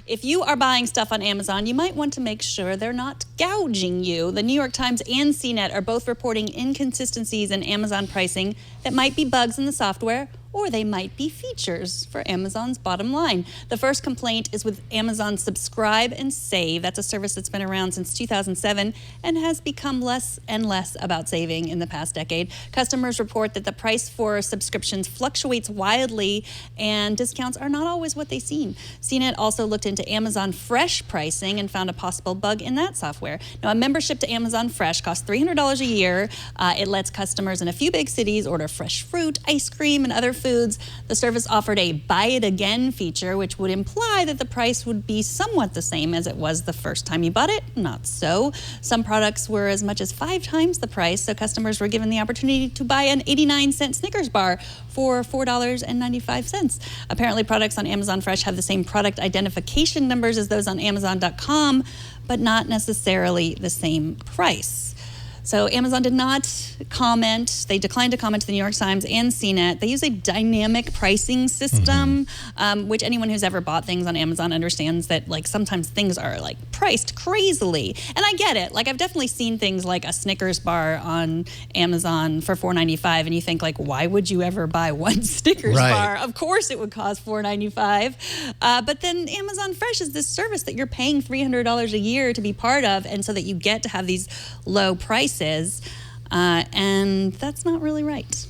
if you are buying stuff on Amazon, you might want to make sure they're not gouging you. The New York Times and CNET are both reporting inconsistencies in Amazon pricing that might be bugs in the software, or they might be features for Amazon's bottom line. The first complaint is with Amazon Subscribe and Save. That's a service that's been around since 2007 and has become less and less about saving in the past decade. Customers report that the price for subscriptions fluctuates wildly and discounts are not always what they seem. CNET also looked into Amazon Fresh pricing and found a possible bug in that software. Now, a membership to Amazon Fresh costs $300 a year. It lets customers in a few big cities order fresh fruit, ice cream, and other foods. The service offered a buy it again feature, which would imply that the price would be somewhat the same as it was the first time you bought it. Not so. Some products were as much as 5 times the price, so customers were given the opportunity to buy an 89-cent Snickers bar for $4.95. Apparently, products on Amazon Fresh have the same product identification numbers as those on Amazon.com, but not necessarily the same price. So Amazon did not comment. They declined to comment to the New York Times and CNET. They use a dynamic pricing system, which anyone who's ever bought things on Amazon understands that like sometimes things are like priced crazily. And I get it. Like I've definitely seen things like a Snickers bar on Amazon for $4.95, and you think like, why would you ever buy one Snickers bar? Of course it would cost $4.95. But then Amazon Fresh is this service that you're paying $300 a year to be part of, and so that you get to have these low prices. And that's not really right.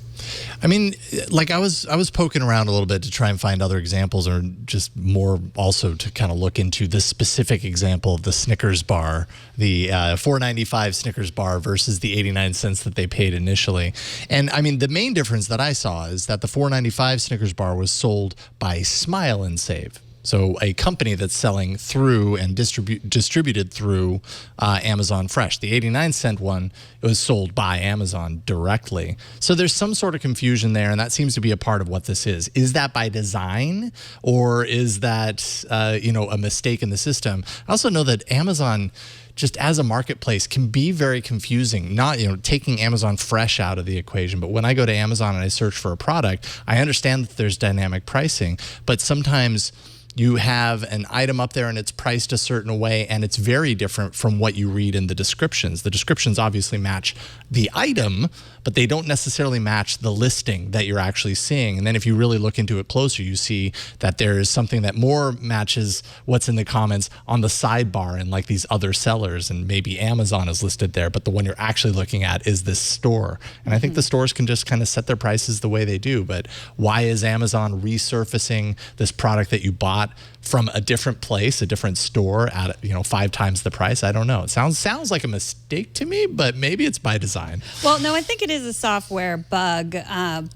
I mean, like I was poking around a little bit to try and find other examples, or just more also to kind of look into this specific example of the Snickers bar, the $4.95 Snickers bar versus the 89 cents that they paid initially. And I mean, the main difference that I saw is that the $4.95 Snickers bar was sold by Smile and Save. So a company that's selling through and distributed through Amazon Fresh. The 89-cent one, it was sold by Amazon directly. So there's some sort of confusion there, and that seems to be a part of what this is. Is that by design, or is that a mistake in the system? I also know that Amazon, just as a marketplace, can be very confusing. Not, taking Amazon Fresh out of the equation, but when I go to Amazon and I search for a product, I understand that there's dynamic pricing, but sometimes you have an item up there and it's priced a certain way, and it's very different from what you read in the descriptions. The descriptions obviously match the item, but they don't necessarily match the listing that you're actually seeing. And then if you really look into it closer, you see that there is something that more matches what's in the comments on the sidebar and like these other sellers, and maybe Amazon is listed there, but the one you're actually looking at is this store. And I think the stores can just kind of set their prices the way they do, but why is Amazon resurfacing this product that you bought from a different place, a different store at 5 times the price? I don't know. It sounds like a mistake to me, but maybe it's by design. Well, no, I think it is a software bug,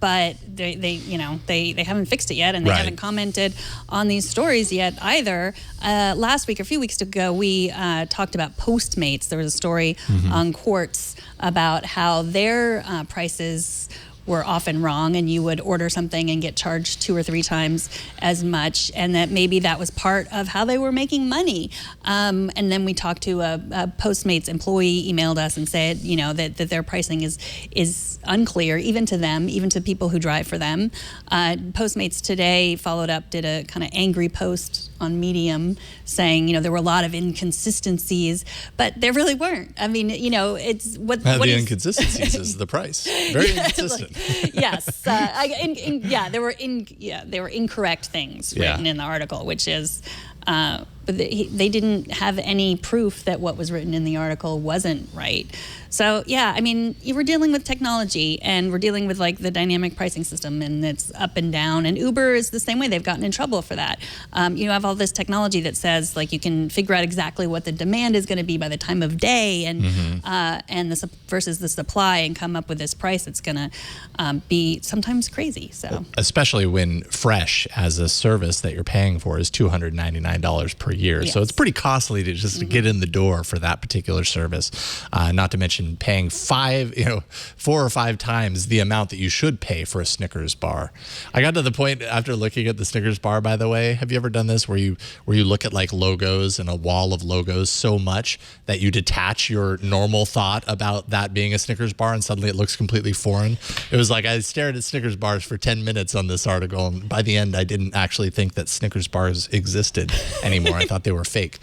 but they haven't fixed it yet, and they haven't commented on these stories yet either. Last week, or a few weeks ago, we talked about Postmates. There was a story on Quartz about how their prices were often wrong, and you would order something and get charged 2 or 3 times as much, and that maybe that was part of how they were making money. And then we talked to a Postmates employee, emailed us and said, that their pricing is unclear, even to them, even to people who drive for them. Postmates today followed up, did a kind of angry post on Medium saying, there were a lot of inconsistencies, but there really weren't. I mean, it's what the inconsistencies is the price. Very inconsistent. Yes, there were incorrect things written in the article, which is, but they didn't have any proof that what was written in the article wasn't right. So yeah, I mean, we're dealing with technology, and we're dealing with like the dynamic pricing system, and it's up and down. And Uber is the same way. They've gotten in trouble for that. You have all this technology that says like you can figure out exactly what the demand is going to be by the time of day, and versus the supply, and come up with this price that's going to be sometimes crazy. So especially when Fresh as a service that you're paying for is $299 per year, so it's pretty costly to just get in the door for that particular service. Not to mention paying 4 or 5 times the amount that you should pay for a Snickers bar. I got to the point after looking at the Snickers bar, by the way, have you ever done this where you look at like logos and a wall of logos so much that you detach your normal thought about that being a Snickers bar, and suddenly it looks completely foreign? It was like I stared at Snickers bars for 10 minutes on this article, and by the end I didn't actually think that Snickers bars existed. anymore. I thought they were fake.